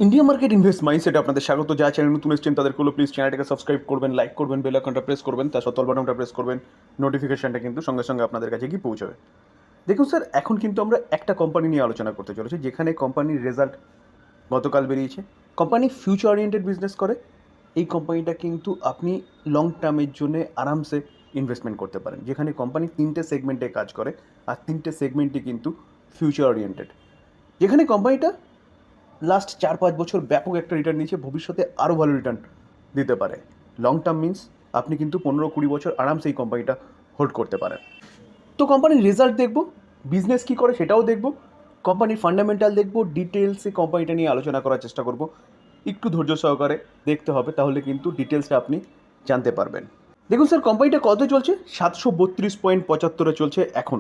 India market invest মাইন্ডসেটে আপনাদের স্বাগত। যা চ্যানেল নতুন এসেছেন তাদের হলো প্লিজ চ্যানেলটাকে সাবস্ক্রাইব করবেন, লাইক করবেন, বেল আইকনটা প্রেস করবেন, তার সাথে অল বাটনটা প্রেস করবেন। নোটিফিকেশনটা কিন্তু সঙ্গে সঙ্গে আপনাদের কাছে গিয়ে পৌঁছাবে। দেখুন স্যার, এখন কিন্তু আমরা একটা কোম্পানি নিয়ে আলোচনা করতে চলেছি, যেখানে কোম্পানির রেজাল্ট গতকাল বেরিয়েছে। কোম্পানি ফিউচার ওরিয়েন্টেড বিজনেস করে। এই কোম্পানিটা কিন্তু আপনি লং টার্মের জন্য আরামসে ইনভেস্টমেন্ট করতে পারেন, যেখানে কোম্পানি তিনটে সেগমেন্টে কাজ করে, আর তিনটে সেগমেন্টই কিন্তু ফিউচার ওরিয়েন্টেড। যেখানে কোম্পানিটা লাস্ট 4-5 বছর ব্যাপক একটা রিটার্ন নিয়েছে, ভবিষ্যতে আরও ভালো রিটার্ন দিতে পারে। লং টার্ম মিনস আপনি কিন্তু 15-20 বছর আরামসে এই কোম্পানিটা হোল্ড করতে পারেন। তো কোম্পানির রেজাল্ট দেখব, বিজনেস কী করে সেটাও দেখব, কোম্পানির ফান্ডামেন্টাল দেখব, ডিটেলসে কোম্পানিটা নিয়ে আলোচনা করার চেষ্টা করব। একটু ধৈর্য সহকারে দেখতে হবে, তাহলে কিন্তু ডিটেলসটা আপনি জানতে পারবেন। দেখুন স্যার, কোম্পানিটা কত চলছে? 732.75 চলছে এখন।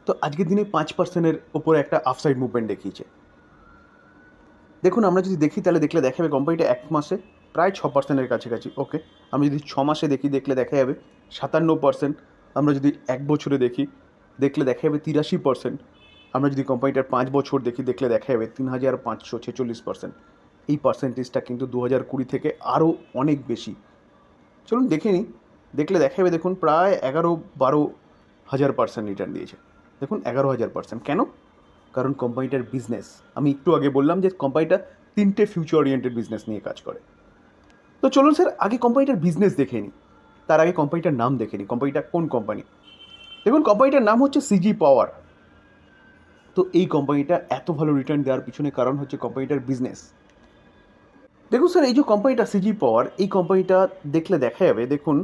তো আজকের দিনে 5%-এর ওপরে একটা আফসাইড মুভমেন্ট দেখিয়েছে। দেখুন, আমরা যদি দেখি তাহলে দেখলে দেখা যাবে কোম্পানিটা এক মাসে প্রায় 6%-এর কাছাকাছি। ওকে, আমরা যদি 6 মাসে দেখি দেখলে দেখা যাবে 57%। আমরা যদি 1 বছরে দেখি দেখলে দেখা যাবে 83%। আমরা যদি কোম্পানিটার 5 বছর দেখি দেখলে দেখা যাবে 3546%। এই পার্সেন্টেজটা কিন্তু 2020 থেকে আরও অনেক বেশি। চলুন দেখে নিই। দেখলে দেখা যাবে, দেখুন প্রায় 11-12 হাজার% রিটার্ন দিয়েছে। দেখুন 11,000%। কেন? কারণ কোম্পানিটার বিজনেস, আমি একটু আগে বললাম যে কোম্পানিটা তিনটে ফিউচার ওরিয়েন্টেড বিজনেস নিয়ে কাজ করে। তো চলুন স্যার, আগে কোম্পানিটার বিজনেস দেখে নিই, তার আগে কোম্পানিটার নাম দেখে নিই। কোম্পানিটা কোন কোম্পানি? দেখুন, কোম্পানিটার নাম হচ্ছে সিজি পাওয়ার। তো এই কোম্পানিটা এত ভালো রিটার্ন দেওয়ার পিছনে কারণ হচ্ছে কোম্পানিটার বিজনেস। দেখুন স্যার, এই যে কোম্পানিটা সিজি পাওয়ার, এই কোম্পানিটা দেখলে দেখা যাবে, দেখুন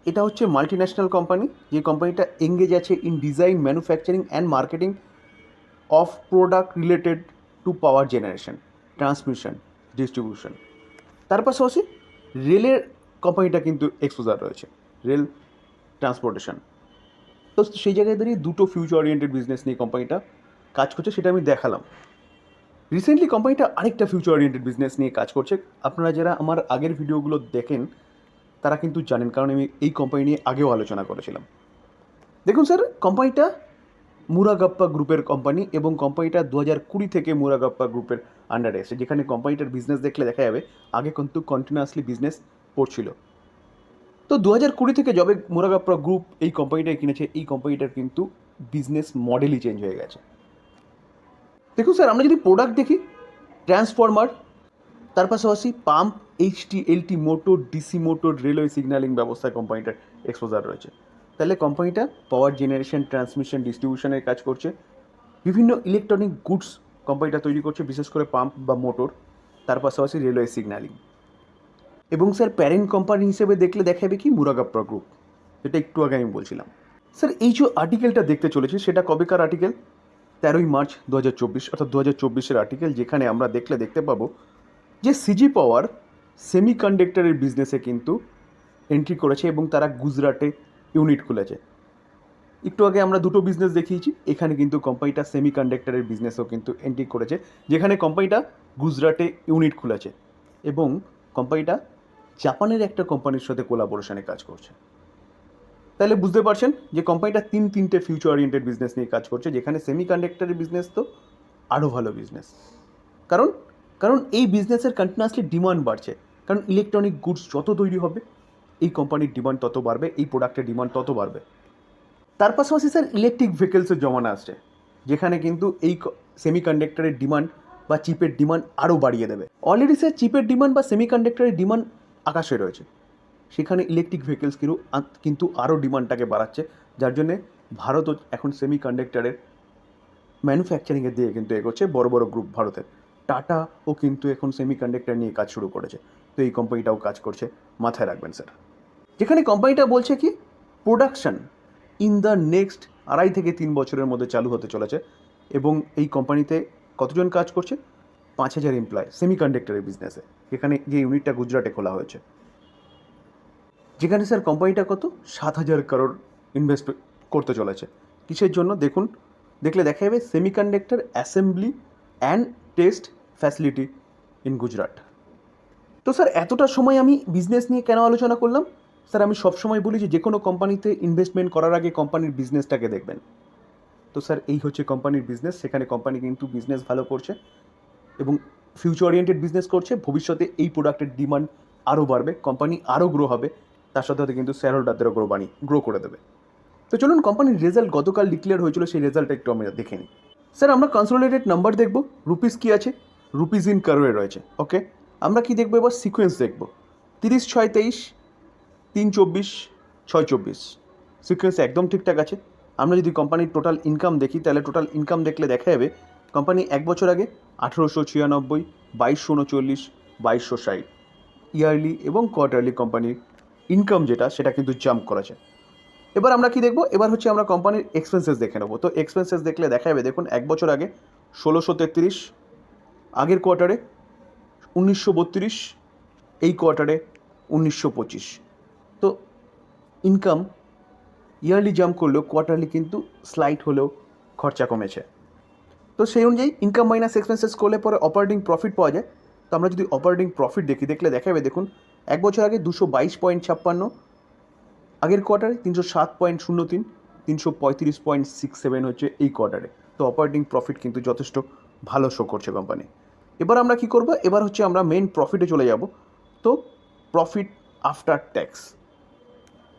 এটা হচ্ছে মাল্টি ন্যাশনাল কোম্পানি। যে কোম্পানিটা এঙ্গেজ আছে in design, manufacturing and marketing of product related to power generation, transmission, distribution. তার পাশাপাশি রেলের কোম্পানিটা কিন্তু এক্সপোজার রয়েছে, রেল ট্রান্সপোর্টেশন। তো সেই জায়গায় দাঁড়িয়ে দুটো ফিউচার ওরিয়েন্টেড বিজনেস নিয়ে কোম্পানিটা কাজ করছে, সেটা আমি দেখালাম। রিসেন্টলি কোম্পানিটা আরেকটা ফিউচার ওরিয়েন্টেড বিজনেস নিয়ে কাজ করছে। আপনারা যারা আমার আগের ভিডিওগুলো দেখেন তারা কিন্তু জানেন, কারণ আমি এই কোম্পানি নিয়ে আগেও আলোচনা করেছিলাম। দেখুন স্যার, কোম্পানিটা মুরাগাপ্পা গ্রুপের কোম্পানি, এবং কোম্পানিটা 2020 থেকে মুরাগাপ্পা গ্রুপের আন্ডারে এসে, যেখানে কোম্পানিটার বিজনেস দেখলে দেখা যাবে আগে কিন্তু কন্টিনিউয়াসলি বিজনেস করছিল। তো 2020 থেকে যবে মুরাগাপ্পা গ্রুপ এই কোম্পানিটাই কিনেছে, এই কোম্পানিটার কিন্তু বিজনেস মডেলই চেঞ্জ হয়ে গেছে। দেখুন স্যার, আমরা যদি প্রোডাক্ট দেখি, ট্রান্সফরমার, তার পাশাপাশি pump, HT, LT motor, DC motor, railway signalling ব্যবস্থায় কোম্পানিটার এক্সপোজার রয়েছে। তাহলে কোম্পানিটা পাওয়ার জেনারেশন, ট্রান্সমিশন, ডিস্ট্রিবিউশনের কাজ করছে। বিভিন্ন ইলেকট্রনিক গুডস কোম্পানিটা তৈরি করছে, বিশেষ করে পাম্প বা মোটর, তার পাশাপাশি রেলওয়ে সিগন্যালিং। এবং স্যার প্যারেন্ট কোম্পানি হিসেবে দেখলে দেখা যাবে কি, মুরাগাপ্পা গ্রুপ, যেটা একটু আগে আমি বলছিলাম। স্যার এই যে আর্টিকেলটা দেখতে চলেছি সেটা কবেকার আর্টিকেল? 13ই মার্চ 2024, অর্থাৎ 2024-এর আর্টিকেল, যেখানে আমরা দেখতে পাবো যে সিজি পাওয়ার সেমিকন্ডাক্টরের বিজনেসে কিন্তু এন্ট্রি করেছে, এবং তারা গুজরাটে ইউনিট খুলেছে। একটু আগে আমরা দুটো বিজনেস দেখিয়েছি, এখানে কিন্তু কোম্পানিটা সেমিকন্ডাক্টরের বিজনেসও কিন্তু এন্ট্রি করেছে, যেখানে কোম্পানিটা গুজরাটে ইউনিট খুলেছে, এবং কোম্পানিটা জাপানের একটা কোম্পানির সাথে কোলাবোরেশনে কাজ করছে। তাহলে বুঝতে পারছেন যে কোম্পানিটা তিনটে ফিউচার ওরিয়েন্টেড বিজনেস নিয়ে কাজ করছে, যেখানে সেমিকন্ডাক্টরের বিজনেস তো আরও ভালো বিজনেস। কারণ কারণ এই বিজনেসের কন্টিনিউয়াসলি ডিমান্ড বাড়ছে, কারণ ইলেকট্রনিক গুডস যত তৈরি হবে এই কোম্পানির ডিমান্ড তত বাড়বে, এই প্রোডাক্টের ডিমান্ড তত বাড়বে। তার পাশাপাশি স্যার ইলেকট্রিক ভেহিকেলসের জমানা আসছে, যেখানে কিন্তু এই সেমিকন্ডাক্টরের ডিমান্ড বা চিপের ডিমান্ড আরও বাড়িয়ে দেবে। অলরেডি স্যার চিপের ডিমান্ড বা সেমিকন্ডাক্টরের ডিমান্ড আকাশে রয়েছে, সেখানে ইলেকট্রিক ভেহিকেলস কিন্তু আরও ডিমান্ডটাকে বাড়াচ্ছে, যার জন্যে ভারতও এখন সেমিকন্ডাক্টরের ম্যানুফ্যাকচারিংয়ের দিকে কিন্তু এগোচ্ছে। বড় বড় গ্রুপ ভারতের টাটাও কিন্তু এখন সেমিকন্ডাক্টর নিয়ে কাজ শুরু করেছে। তো এই কোম্পানিটাও কাজ করছে, মাথায় রাখবেন স্যার। যেখানে কোম্পানিটা বলছে কি, প্রোডাকশন ইন দ্য নেক্সট 2.5 থেকে 3 বছরের মধ্যে চালু হতে চলেছে, এবং এই কোম্পানিতে কতজন কাজ করছে? 5,000 এমপ্লয় সেমিকন্ডাক্টরের বিজনেসে, যেখানে যে ইউনিটটা গুজরাটে খোলা হয়েছে। যেখানে স্যার কোম্পানিটা কত 7,000 crore ইনভেস্ট করতে চলেছে। কিসের জন্য? দেখুন, দেখলে দেখা যাবে semiconductor assembly and test facility in Gujarat. তো স্যার এতটা সময় আমি বিজনেস নিয়ে কেন আলোচনা করলাম? স্যার আমি সবসময় বলি যে কোনো কোম্পানিতে ইনভেস্টমেন্ট করার আগে কোম্পানির বিজনেসটাকে দেখবেন। তো স্যার এই হচ্ছে কোম্পানির বিজনেস, সেখানে কোম্পানি কিন্তু বিজনেস ভালো করছে, এবং ফিউচার ওরিয়েন্টেড বিজনেস করছে, ভবিষ্যতে এই প্রোডাক্টের ডিমান্ড আরও বাড়বে, কোম্পানি আরও গ্রো হবে, তার সাথে সাথে কিন্তু শেয়ার হোল্ডারদেরও গ্রো করে দেবে। তো চলুন কোম্পানির রেজাল্ট গতকাল ডিক্লেয়ার হয়েছিল, সেই রেজাল্টটা একটু আমরা দেখে নিই। স্যার আমরা কনসোলিডেটেড নাম্বার দেখব, রুপিস কি আছে, রুপিস ইন কারোয়ে রয়েছে। ওকে, আমরা কি দেখবো এবার, সিকোয়েন্স দেখব, 30/6/23, 3/24, 6/24, সিকোয়েন্স একদম ঠিকঠাক আছে। আমরা যদি কোম্পানির টোটাল ইনকাম দেখি, তাহলে টোটাল ইনকাম দেখলে দেখা যাবে কোম্পানি এক বছর আগে 1896, 2239, 2260 ইয়ারলি এবং কোয়ার্টারলি কোম্পানির ইনকাম যেটা সেটা কিন্তু জাম্প করেছে। এবার আমরা কি দেখবো, এবার হচ্ছে আমরা কোম্পানির এক্সপেন্সেস দেখে নেবো। তো এক্সপেন্সেস দেখলে দেখা যাবে, দেখুন এক বছর আগে 1633, আগের কোয়ার্টারে 1932, এই কোয়ার্টারে 1925। তো ইনকাম ইয়ারলি জাম্প করলেও কোয়ার্টারলি কিন্তু স্লাইট হলেও খরচা কমেছে। তো সেই অনুযায়ী ইনকাম মাইনাস এক্সপেন্সেস করলে পরে অপারেটিং প্রফিট পাওয়া যায়। তো আমরা যদি অপারেটিং প্রফিট দেখলে দেখা যাবে, দেখুন এক বছর আগে 222.56, আগের কোয়ার্টারে 307.03, 335.67 হচ্ছে এই কোয়ার্টারে। তো অপারেটিং প্রফিট কিন্তু যথেষ্ট ভালো শো করছে কোম্পানি। এবার আমরা কি করব, এবার হচ্ছে আমরা মেন প্রফিটে চলে যাব। তো প্রফিট আফটার ট্যাক্স,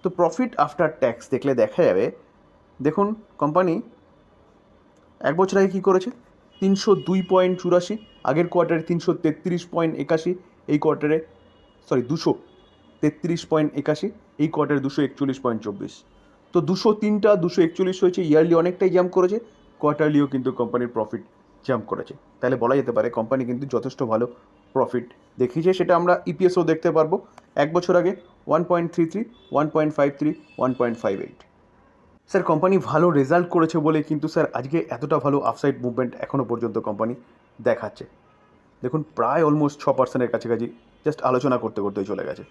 তো প্রফিট আফটার ট্যাক্স দেখলে দেখা যাবে, দেখুন কোম্পানি এক বছর আগে কী করেছে, 302.84, আগের কোয়ার্টারে 333.81, এই কোয়ার্টারে 233.81, এই কোয়ার্টারে 241.24। তো 203টা 241 হয়েছে, ইয়ারলি অনেকটাই জাম্প করেছে, কোয়ার্টারলিও কিন্তু কোম্পানির প্রফিট জাম্প করেছে। তাহলে বলা যেতে পারে কোম্পানি কিন্তু যথেষ্ট ভালো প্রফিট দেখিয়েছে। সেটা আমরা ইপিএসও দেখতে পারবো, এক বছর আগে 1.33, 1.53, 1.58। স্যার কোম্পানি ভালো রেজাল্ট করেছে বলে কিন্তু স্যার আজকে এতটা ভালো আপসাইড মুভমেন্ট এখনও পর্যন্ত কোম্পানি দেখাচ্ছে। দেখুন প্রায় অলমোস্ট 6%-এর কাছাকাছি জাস্ট আলোচনা করতে করতেই চলে গেছে।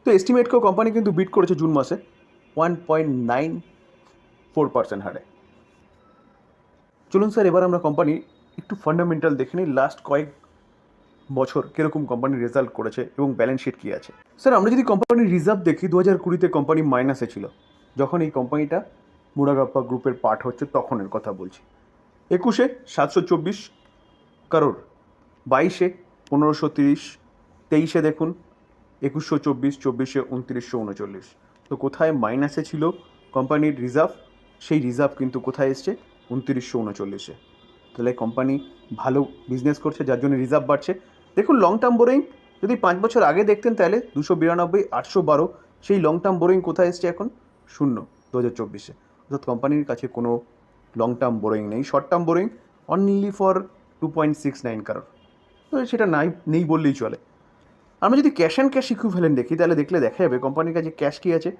তো এস্টিমেটকেও কোম্পানি কিন্তু বিট করেছে জুন মাসে 1.94% হারে। চলুন স্যার এবার আমরা কোম্পানি একটু ফান্ডামেন্টাল দেখে নিই, লাস্ট কয়েক বছর কীরকম কোম্পানির রেজাল্ট করেছে এবং ব্যালেন্স শিট কী আছে। স্যার আমরা যদি কোম্পানির রিজার্ভ দেখি, 2020-তে কোম্পানি মাইনাসে ছিল, যখন এই কোম্পানিটা মুরাগাপ্পা গ্রুপের পার্ট হচ্ছে তখনের কথা বলছি। 21-এ 724 কারোর, 22-এ 1530, 23-এ দেখুন 2124, 24-এ 2939। তো কোথায় মাইনাসে ছিল কোম্পানির রিজার্ভ, সেই রিজার্ভ কিন্তু কোথায় এসছে, 2939-এ। তাহলে কোম্পানি ভালো বিজনেস করছে, যার জন্য রিজার্ভ বাড়ছে। দেখুন লং টার্ম বোরিং যদি 5 বছর আগে দেখতেন, তাহলে 292, 812, সেই লং টার্ম বোরিং কোথায় এসছে এখন, 0 2024-এ। অর্থাৎ কোম্পানির কাছে কোনো লং টার্ম বোরিং নেই, short term boring only for 2.69 কারোর। তো সেটা নেই বললেই চলে। আমরা যদি ক্যাশ অ্যান্ড ক্যাশ ইকুইভ্যালেন্ট দেখি, তাহলে দেখলে দেখা যাবে কোম্পানির কাছে ক্যাশ কী আছে,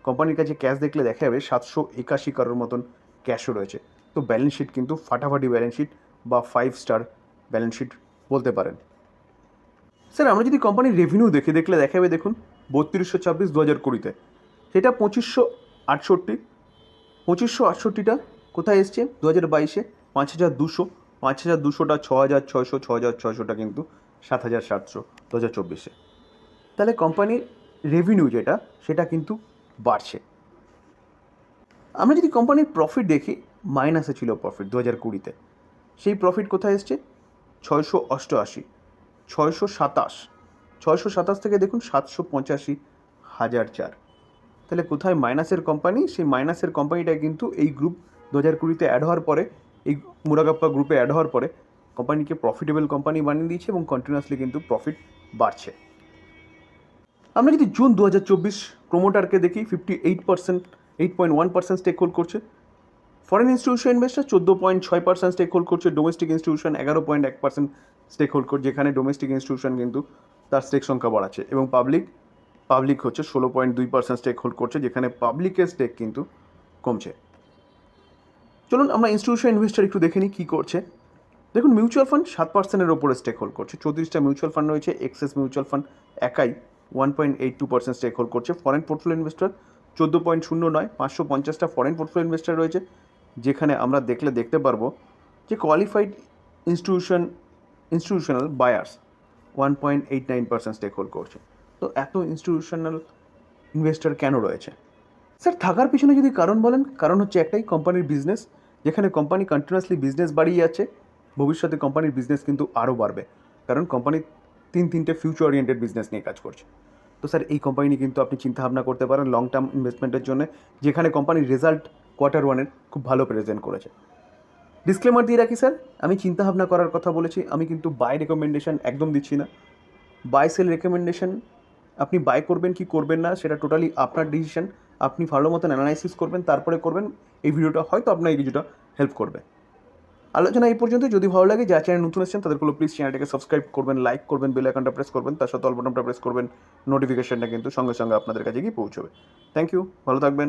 কোম্পানির কাছে ক্যাশ দেখলে দেখা যাবে 781 কারোর মতন ক্যাশও রয়েছে। তো ব্যালেন্স শিট কিন্তু ফাটাফাটি ব্যালেন্স শিট বা 5 স্টার ব্যালেন্স শিট বলতে পারেন। স্যার আমরা যদি কোম্পানির রেভিনিউ দেখলে দেখা যাবে, দেখুন 3226 2020-তে, সেটা 2568, 2568টা কোথায় এসছে 2022-এ 5200, 5200টা 6600, 6600টা কিন্তু 7700 2024-এ। তাহলে কোম্পানির রেভিনিউ যেটা সেটা কিন্তু বাড়ছে। আমরা যদি কোম্পানির প্রফিট দেখি, মাইনাসে ছিল প্রফিট 2020-তে, সেই প্রফিট কোথায় এসছে 688, 627, 627 থেকে দেখুন 785,004। তাহলে কোথায় মাইনাসের কোম্পানি, সেই মাইনাসের কোম্পানিটা কিন্তু এই গ্রুপ 2020-তে অ্যাড হওয়ার পরে, এই মুরাগাপ্পা গ্রুপে অ্যাড হওয়ার পরে কোম্পানিকে প্রফিটেবল কোম্পানি বানিয়ে দিয়েছে এবং কন্টিনিউয়াসলি কিন্তু প্রফিট বাড়ছে। আমরা যদি জুন 2024 প্রোমোটারকে দেখি, 58%, 8.1% স্টেক হোল্ড করছে। Foreign institution investor 14.6% stake hold করছে। ডোমেস্টিক ইনস্টিটিউশন 11.1% স্টেক হোল্ড করছে, যেখানে ডোমেস্টিক ইনস্টিটিউশন কিন্তু তার স্টেক সংখ্যা বাড়াচ্ছে, এবং পাবলিক হচ্ছে 16.2% স্টেক হোল্ড করছে, যেখানে পাবলিকের স্টেক কিন্তু কমছে। চলুন আমরা ইনস্টিটিউশন ইনভেস্টার একটু দেখে নিই কী করছে। দেখুন মিউচুয়াল ফান্ড 7%-এর ওপরে স্টেক হোল্ড করছে, 34টা মিউচুয়াল ফান্ড রয়েছে। এক্সেস মিউচুয়াল ফান্ড একাই 1.82% স্টেক হোল্ড করছে। ফরেন পোর্টফোলিও ইনভেস্টার 14.09, 550টা ফরেন পোর্টফোলিও ইনভেস্টার রয়েছে, যেখানে আমরা দেখতে পারবো যে qualified institutional buyers 1.89% stake hold করছে। তো এত ইনস্টিটিউশনাল ইনভেস্টার কেন রয়েছে? স্যার থাকার পিছনে যদি কারণ বলেন, কারণ হচ্ছে একটাই, কোম্পানির বিজনেস, যেখানে কোম্পানি কন্টিনিউয়াসলি বিজনেস বাড়িয়ে যাচ্ছে ভবিষ্যতে কোম্পানির বিজনেস কিন্তু আরও বাড়বে, কারণ কোম্পানি তিনটে ফিউচার ওরিয়েন্টেড বিজনেস নিয়ে কাজ করছে। তো স্যার এই কোম্পানি নিয়ে কিন্তু আপনি চিন্তাভাবনা করতে পারেন লং টার্ম ইনভেস্টমেন্টের জন্য, যেখানে কোম্পানির রেজাল্ট কোয়ার্টার 1-এর খুব ভালো প্রেজেন্ট করেছে। ডিসক্লেমার দিয়ে রাখি স্যার, আমি চিন্তাভাবনা করার কথা বলেছি, আমি কিন্তু বাই রেকমেন্ডেশন একদম দিচ্ছি না। বাই সেল রেকমেন্ডেশন, আপনি বাই করবেন কি করবেন না সেটা টোটালি আপনার ডিসিশন, আপনি ভালো মতন অ্যানালাইসিস করবেন তারপরে করবেন। এই ভিডিওটা হয়তো আপনাকে কিছুটা হেল্প করবে। আলোচনা এই পর্যন্ত। যদি ভালো লাগে, যারা চ্যানেল নতুন এসেছেন তাদেরগুলো প্লিজ চ্যানেলটাকে সাবস্ক্রাইব করবেন, লাইক করবেন, বেল আইকনটা প্রেস করবেন, তার সাথে অল বাটনটা প্রেস করবেন। নোটিফিকেশনটা কিন্তু সঙ্গে সঙ্গে আপনাদের কাছে গিয়ে পৌঁছবে। থ্যাংক ইউ, ভালো থাকবেন।